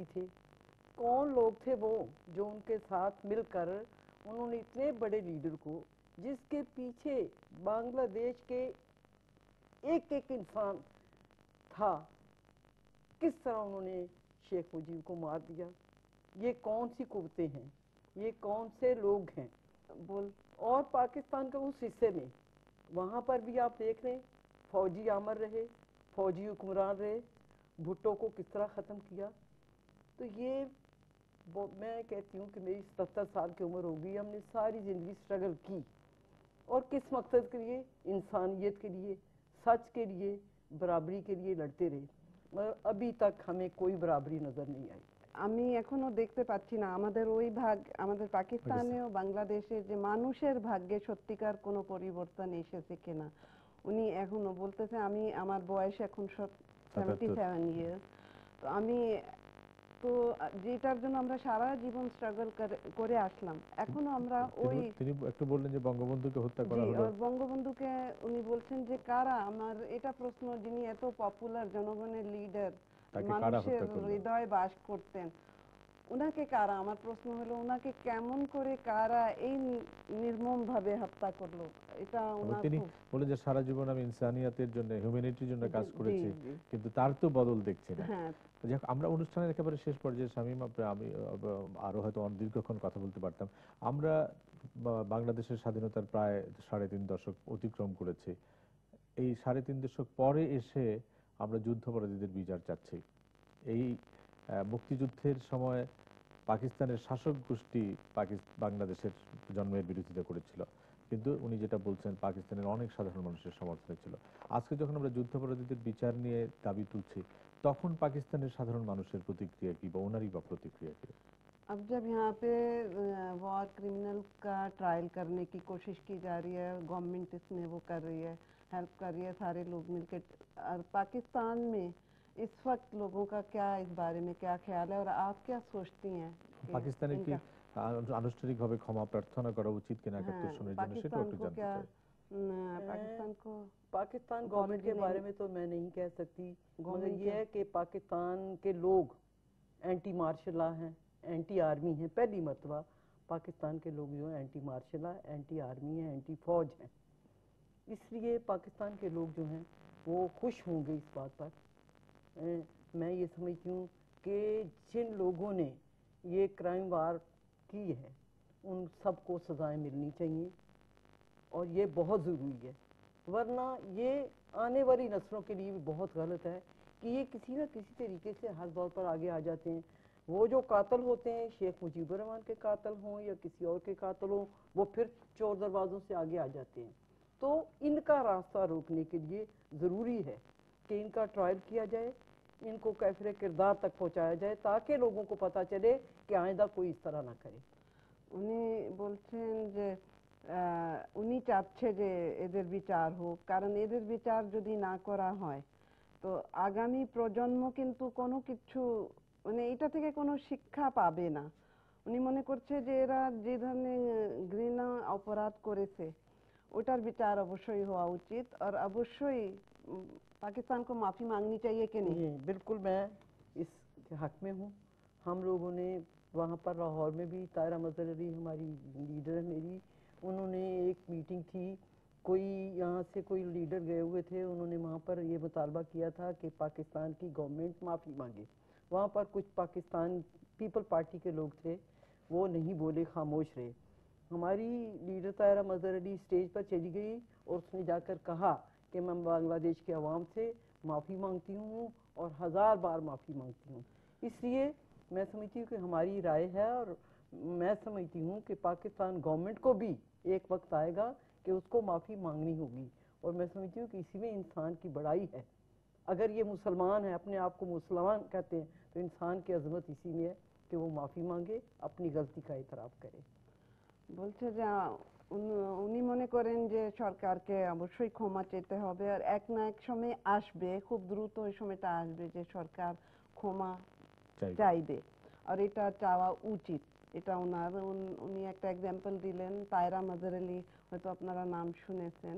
साथी थे, कौन लोग थे वो जो उनके साथ मिलकर उन्होंने इतने बड़े लीडर को, जिसके पीछे बांग्लादेश के एक एक इंसान था, किस तरह उन्होंने शेख मुजीब को मार दिया। ये कौन सी कुव्वतें हैं, ये कौन से लोग हैं बोल। और पाकिस्तान के उस हिस्से में वहाँ पर भी आप देख रहे हैं, फौजी आमर रहे, फौजी हुक्मरान रहे, भुट्टो को किस तरह ख़त्म किया। तो ये मैं कहती हूँ कि मेरी 77 साल की उम्र होगी, हमने सारी ज़िंदगी स्ट्रगल की, और किस मकसद के लिए, इंसानियत के लिए, सच के लिए, बराबरी के लिए लड़ते रहे, मगर अभी तक हमें कोई बराबरी नज़र नहीं आई। আমি এখনো দেখতে পাচ্ছি না আমাদের ওই ভাগ, আমাদের পাকিস্তানে ও বাংলাদেশে যে মানুষের ভাগ্যে সত্যিকার কোনো পরিবর্তন এসেছে কিনা। উনি এখনো বলতেছে, আমি আমার বয়স এখন 77 ইয়ার্স, তো আমি তো যেটার জন্য আমরা সারা জীবন স্ট্রাগল করে আসলাম, এখনো আমরা ওই তিনি একটু বললেন যে বঙ্গবন্ধুকে হত্যা করা হলো। বঙ্গবন্ধুকে উনি বলছেন যে কারা, আমার এটা প্রশ্ন, যিনি এত পপুলার জনগণের লিডার, মানুষের হৃদয়ে বাস করতেন, উনাকে কারা, আমার প্রশ্ন হলো উনাকে কেমন করে কারা এই নির্মম ভাবে হত্যা করলো। এটা তিনি বলে যে সারা জীবন আমি ইনসানিয়াতের জন্য, হিউম্যানিটির জন্য কাজ করেছি, কিন্তু তার তো বদল দেখছি না। আমরা অনুষ্ঠানের একেবারে শেষ পর্যায়ে শামীম, আমি আরো হয়তো দীর্ঘক্ষণ কথা বলতে পারতাম। আমরা বাংলাদেশের স্বাধীনতার প্রায় ৩.৫ দশক অতিক্রম করেছি। এই ৩.৫ দশক পরে এসে আমরা যুদ্ধাপরাধীদের বিচার চাচ্ছি। এই মুক্তিযুদ্ধের সময় পাকিস্তানের শাসক গোষ্ঠী বাংলাদেশের জন্মের বিরোধিতা করেছিল, কিন্তু উনি যেটা বলছেন পাকিস্তানের অনেক সাধারণ মানুষের সমর্থনে ছিল। আজকে যখন আমরা যুদ্ধাপরাধীদের বিচার নিয়ে দাবি তুলছি, তখন পাকিস্তানের সাধারণ মানুষের প্রতিক্রিয়া কি বা ওনারই বা প্রতিক্রিয়া কি? अब जब यहाँ पे वॉर क्रिमिनल का ट्रायल करने की कोशिश की जा रही है, गवर्नमेंट इसमें वो कर रही है, हेल्प कर रही है, सारे लोग मिलकर, और पाकिस्तान में इस वक्त लोगों का क्या इस बारे में क्या ख्याल है और आप क्या सोचती हैं? পাকিস্তানের কি আনুষ্ঠানিকভাবে ক্ষমা প্রার্থনা করা উচিত কিনা ৭১ সনের জন্য, সেটা একটু জানতে চাই। पाकिस्तान गवर्नमेंट के बारे में तो मैं नहीं कह सकती, मगर ये है कि पाकिस्तान के लोग एंटी मार्शल लॉ हैं, एंटी आर्मी हैं। पहली मरतबा पाकिस्तान के लोग जो हैं anti martial law, anti army हैं, एंटी फौज हैं। इसलिए पाकिस्तान के लोग जो हैं वो खुश होंगे इस बात पर। मैं ये समझती हूँ कि जिन लोगों ने ये क्राइम वार की है उन सबको सजाएं मिलनी चाहिए, और ये बहुत ज़रूरी है, वरना ये आने वाली नस्लों के लिए भी बहुत गलत है कि ये किसी न किसी तरीके से हर दौर पर आगे आ जाते हैं। वो जो कातल होते हैं, शेख मुजीबुर रहमान के कातल हों या किसी और के कातल हों, वो फिर चोर दरवाज़ों से आगे आ जाते हैं। तो इनका रास्ता रोकने के लिए ज़रूरी है कि इनका ट्रायल किया जाए, इनको कैफरे किरदार तक पहुँचाया जाए, ताकि लोगों को पता चले कि आइंदा कोई इस तरह ना करे। উনি বলছেন যে উনি চাচ্ছে যে এদের বিচার হোক, কারণ এদের বিচার যদি না করা হয় তো আগামী প্রজন্ম কিন্তু কোনো কিছু, মানে এটা থেকে কোনো শিক্ষা পাবে না। উনি মনে করছে যে এরা যে ধরনের ঘৃণা অপরাধ করেছে ওটার বিচার অবশ্যই হওয়া উচিত, আর অবশ্যই पाकिस्तान को माफ़ी मांगनी चाहिए कि नहीं? बिल्कुल, मैं इसके हक में हूँ। हम लोगों ने वहाँ पर लाहौर में भी, तायरा मजहर अली हमारी लीडर है मेरी, उन्होंने एक मीटिंग थी, कोई यहाँ से कोई लीडर गए हुए थे, उन्होंने वहाँ पर ये मुतालबा किया था कि पाकिस्तान की गवर्नमेंट माफ़ी मांगे। वहाँ पर कुछ पाकिस्तान पीपल पार्टी के लोग थे, वो नहीं बोले, खामोश रहे। हमारी लीडर तायरा मजहर अली स्टेज पर चली गई और उसने जाकर कहा कि मैं बांग्लादेश के अवाम से माफ़ी मांगती हूँ और 1000 बार माफ़ी मांगती हूँ। इसलिए मैं समझती हूँ कि हमारी राय है, और मैं समझती हूँ कि पाकिस्तान गवर्नमेंट को भी एक वक्त आएगा कि उसको माफ़ी मांगनी होगी, और मैं समझती हूँ कि इसी में इंसान की बड़ाई है। अगर ये मुसलमान है, अपने आप को मुसलमान कहते हैं, तो इंसान की अजमत इसी में है कि वो माफ़ी मांगे, अपनी गलती का इतराफ़ करे। বলছে যে উনি মনে করেন যে সরকারকে অবশ্যই ক্ষমা চেতে হবে, আর এক না এক সময় আসবে, খুব দ্রুত ওই সময়টা আসবে যে সরকার ক্ষমা চাইবে, আর এটা চাওয়া উচিত। এটা ওনার, উনি একটা এক্সাম্পল দিলেন, তায়রা মজহর আলী, হয়তো আপনারা নাম শুনেছেন।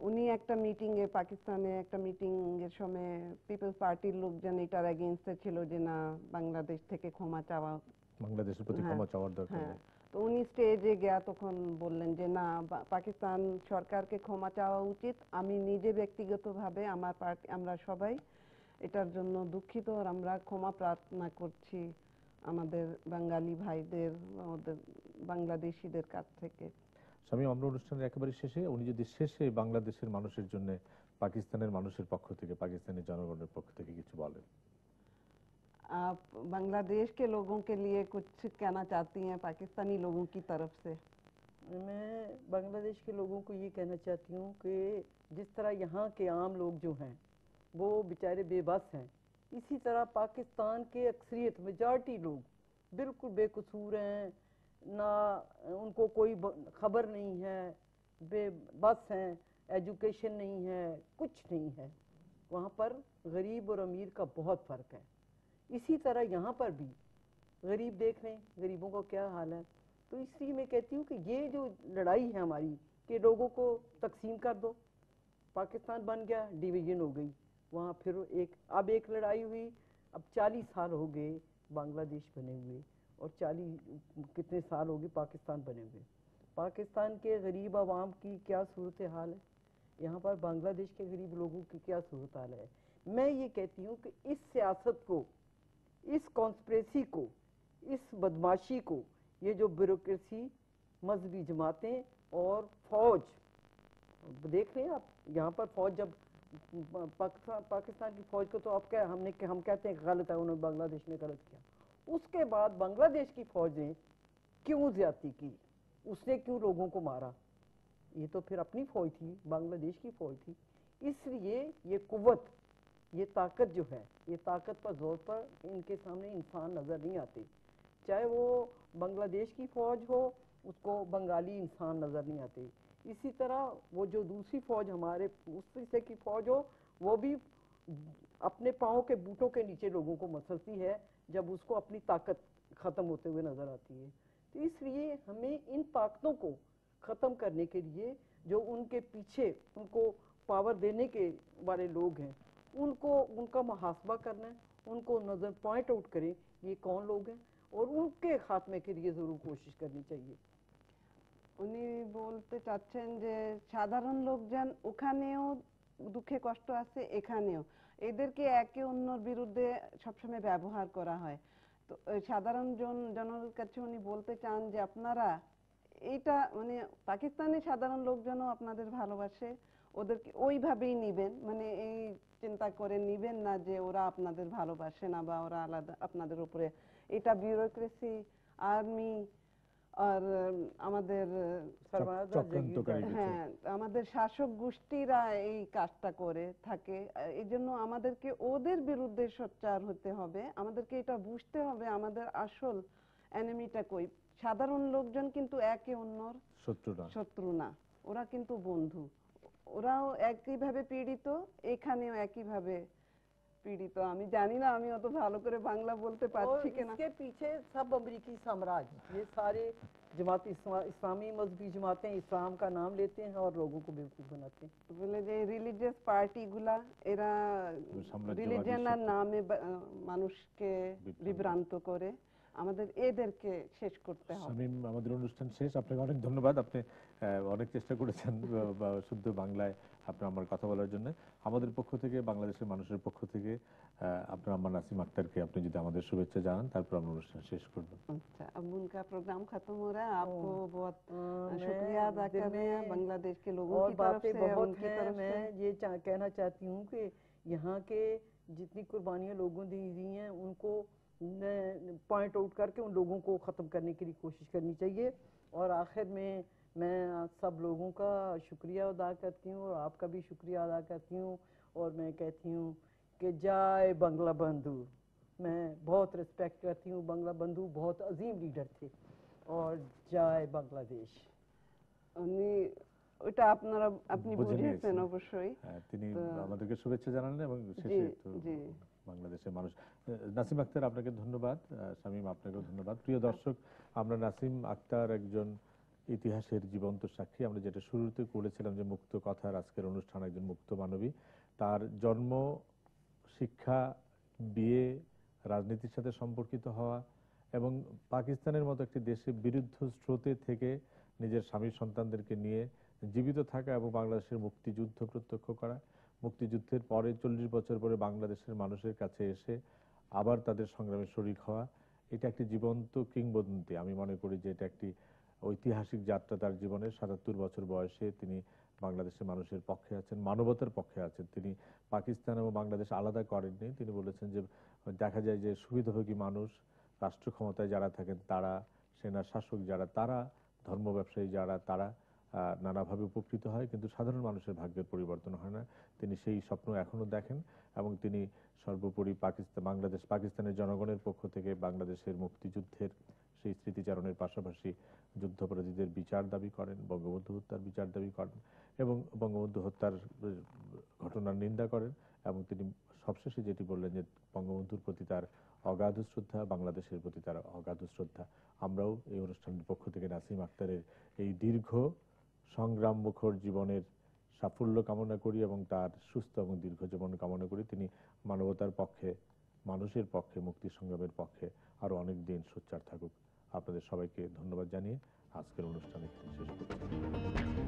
উনি একটা মিটিং এ পাকিস্তানে একটা মিটিং এর সময় পিপলস পার্টির লোকজন এটার এগেইনস্টে ছিল যে না বাংলাদেশ থেকে ক্ষমা চাওয়া, বাংলাদেশের প্রতি হ্যাঁ, ক্ষমা চাওয়ার দরকার হ্যাঁ। নেই। তো উনি স্টেজে গিয়া তখন বললেন যে না পাকিস্তান সরকারকে ক্ষমা চাওয়া উচিত, আমি নিজে ব্যক্তিগতভাবে আমরা সবাই এটার জন্য দুঃখিত আর আমরা ক্ষমা প্রার্থনা করছি আমাদের বাঙালি ভাইদের, আমাদের বাংলাদেশিদের কাছ থেকে। স্বামী, আমরা অনুষ্ঠানের একেবারে শেষে উনি যদি শেষে বাংলাদেশের মানুষের জন্য পাকিস্তানের মানুষের পক্ষ থেকে, পাকিস্তানি জনগণের পক্ষ থেকে কিছু বলেন। आप बांग्लादेश के लोगों के लिए कुछ कहना चाहती हैं पाकिस्तानी लोगों की तरफ से? मैं बांग्लादेश के लोगों को ये कहना चाहती हूँ कि जिस तरह यहाँ के आम लोग जो हैं वो बेचारे बेबस हैं, इसी तरह पाकिस्तान के अक्सरियत मेजॉरिटी लोग बिल्कुल बेकसूर हैं, ना उनको कोई खबर नहीं है, बेबस हैं, एजुकेशन नहीं है, कुछ नहीं है। वहाँ पर गरीब और अमीर का बहुत फ़र्क है। इसी तरह यहाँ पर भी गरीब देख लें गरीबों का क्या हाल है। तो इसलिए मैं कहती हूँ कि ये जो लड़ाई है हमारी कि लोगों को तकसीम कर दो, पाकिस्तान बन गया, डिवीजन हो गई, वहाँ फिर अब एक लड़ाई हुई, अब 40 साल हो गए बांग्लादेश बने हुए और 40 कितने साल हो गए पाकिस्तान बने हुए। पाकिस्तान के गरीब आवाम की क्या सूरत हाल है, यहाँ पर बांग्लादेश के गरीब लोगों की क्या सूरत हाल है। मैं ये कहती हूँ कि इस सियासत को, इस कॉन्स्पिरेसी को, इस बदमाशी को, ये जो ब्यूरोक्रेसी, मजहबी जमातें और फौज, देख लें आप यहाँ पर फौज जब पाकिस्तान की फौज को तो अब क्या हम कहते हैं गलत है, उन्होंने बांग्लादेश में गलत किया, उसके बाद बांग्लादेश की फौज ने क्यों ज्यादती की, उसने क्यों लोगों को मारा, ये तो फिर अपनी फौज थी, बांग्लादेश की फौज थी। इसलिए ये कुव्वत, ये ताकत जो है, ये ताकत पर जोर पर इनके सामने इंसान नजर नहीं आते, चाहे वो बांग्लादेश की फौज हो उसको बंगाली इंसान नजर नहीं आते। इसी तरह वो जो दूसरी फौज हमारे उस हिस्से की फौज हो वो भी अपने पाँव के बूटों के नीचे लोगों को मसलती है जब उसको अपनी ताकत खत्म होते हुए नजर आती है। तो इसलिए हमें इन ताकतों को खत्म करने के लिए जो उनके पीछे उनको पावर देने के वाले लोग हैं उनको उनका मुहासबा करना है, उनको नजर पॉइंट आउट करें ये कौन लोग हैं और उनके खात्मे के लिए जरूर कोशिश करनी चाहिए। উনি বলতে চাচ্ছেন যে সাধারণ লোকজন ওখানেও দুঃখে কষ্ট আছে, এখানেও এদেরকে একে অন্যের বিরুদ্ধে সবসময় ব্যবহার করা হয়। তো সাধারণ জনের কাছে উনি বলতে চান যে আপনারা এটা মানে পাকিস্তানের সাধারণ লোকজনও আপনাদের ভালোবাসে, ওদেরকে ওইভাবেই নিবেন, মানে এই চিন্তা করে নিবেন না যে ওরা আপনাদের ভালোবাসে না বা ওরা আলাদা আপনাদের উপরে, এটা বিউরোক্রেসি, আর্মি আর আমাদের হ্যাঁ আমাদের শাসক গোষ্ঠীরা এই কাজটা করে থাকে। এই জন্য আমাদেরকে ওদের বিরুদ্ধে সোচ্চার হতে হবে, আমাদেরকে এটা বুঝতে হবে আমাদের আসল এনিমিটা কই। সাধারণ লোকজন কিন্তু একে অন্যর শত্রু না, ওরা কিন্তু বন্ধু, ওরাও একইভাবে পীড়িত, এখানেও একইভাবে पीड़ित। আমি জানি না আমি অত ভালো করে বাংলা বলতে পারছি কিনা। इसके पीछे सब अमेरिकी साम्राज्य, ये सारे जमात इस्लामी मजहबी जमातें इस्लाम का नाम लेते हैं और लोगों को बेवकूफ बनाते हैं। বলে যে রিলিজিয়াস পার্টিগুলা এরা রিলিজিয়নের নামে মানুষকে বিভ্রান্ত করে, আমাদের এদেরকে শেষ করতে হবে। শামীম, আমাদের অনুষ্ঠান শেষ, আপনাকে অনেক ধন্যবাদ। আপনি অনেক চেষ্টা করেছেন শুদ্ধ বাংলায় আপনি আমার কথা বলার জন্য। আমাদের পক্ষ থেকে, বাংলাদেশের মানুষের পক্ষ থেকে আপনার আম্মা নাসিম আক্তারকে আপনি যদি আমাদের শুভেচ্ছা জানান, তারপর আমরা অনুষ্ঠান শেষ করব। अच्छा, अब उनका प्रोग्राम खत्म हो रहा है, आपको बहुत शुक्रिया अदा कर रहे हैं बांग्लादेश के लोगों की तरफ से, उनकी तरफ से। मैं ये कहना चाहती हूँ कि यहाँ के जितनी कुर्बानियाँ लोगों दी हैं उनको पॉइंट आउट करके उन लोगों को ख़त्म करने की कोशिश करनी चाहिए। और आखिर में मैं सब लोगों का शुक्रिया अदा करती हूँ और आपका भी शुक्रिया अदा करती हूँ और मैं कहती हूँ कि जय बांग्ला बंधु। मैं बहुत रिस्पेक्ट करती हूँ, बांग्ला बंधु बहुत अजीम लीडर थे और जय बांग्लादेश। उन्हीं ওটা আপনারা আপনি বুঝেছেন অবশ্যই, তিনি আমাদেরকে শুভেচ্ছা জানালেন এবং শেষে বাংলাদেশের মানুষ। নাসিম আক্তার, আপনাকে ধন্যবাদ। শামীম, আপনাকেও ধন্যবাদ। প্রিয় দর্শক, আমরা নাসিম আক্তার একজন ইতিহাসের জীবন্ত সাক্ষী। আমরা যেটা শুরুতে বলেছিলাম যে মুক্ত কথার আজকের অনুষ্ঠান, একজন মুক্ত মানবী, তার জন্ম, শিক্ষা, বিয়ে, রাজনীতির সাথে সম্পর্কিত হওয়া এবং পাকিস্তানের মতো একটি দেশে বিরুদ্ধ স্রোতে থেকে নিজের স্বামী সন্তানদেরকে নিয়ে জীবিত থাকা এবং বাংলাদেশের মুক্তিযুদ্ধ প্রত্যক্ষ করা, মুক্তিযুদ্ধের পরে 40 বছর পরে বাংলাদেশের মানুষের কাছে এসে আবার তাদের সংগ্রামে শরিক হওয়া, এটা একটি জীবন্ত কিংবদন্তি। আমি মনে করি যে এটা একটি ঐতিহাসিক যাত্রা তার জীবনের। 77 বছর বয়সে তিনি বাংলাদেশের মানুষের পক্ষে আছেন, মানবতার পক্ষে আছেন। তিনি পাকিস্তান এবং বাংলাদেশ আলাদা করেননি। তিনি বলেছেন যে দেখা যায় যে সুবিধাভোগী মানুষ, রাষ্ট্র ক্ষমতায় যারা থাকেন তারা, সেনা শাসক যারা তারা, ধর্ম ব্যবসায়ী যারা তারা নানাভাবে উপকৃত হয়, কিন্তু সাধারণ মানুষের ভাগ্যের পরিবর্তন হয় না। তিনি সেই স্বপ্ন এখনো দেখেন এবং তিনি সর্বোপরি পাকিস্তানের জনগণের পক্ষ থেকে বাংলাদেশের মুক্তিযুদ্ধের সেই স্মৃতিচারণের পাশাপাশি যুদ্ধাপরাধীদের বিচার দাবি করেন, বঙ্গবন্ধু হত্যার বিচার দাবি করেন এবং বঙ্গবন্ধু হত্যার ঘটনার নিন্দা করেন। এবং তিনি সবশেষে যেটি বললেন যে বঙ্গবন্ধুর প্রতি তার অগাধ শ্রদ্ধা, বাংলাদেশের প্রতি তার অগাধ শ্রদ্ধা। আমরাও এই অনুষ্ঠানের পক্ষ থেকে নাসিম আক্তারের এই দীর্ঘ সংগ্রাম মুখর জীবনের সাফল্য কামনা করি এবং তার সুস্থ এবং দীর্ঘ জীবন কামনা করি। তিনি মানবতার পক্ষে, মানুষের পক্ষে, মুক্তি সংগ্রামের পক্ষে আরো অনেক দিন সোচ্চার থাকুক। আপনাদের সবাইকে ধন্যবাদ জানিয়ে আজকের অনুষ্ঠান এখানে শেষ করছি।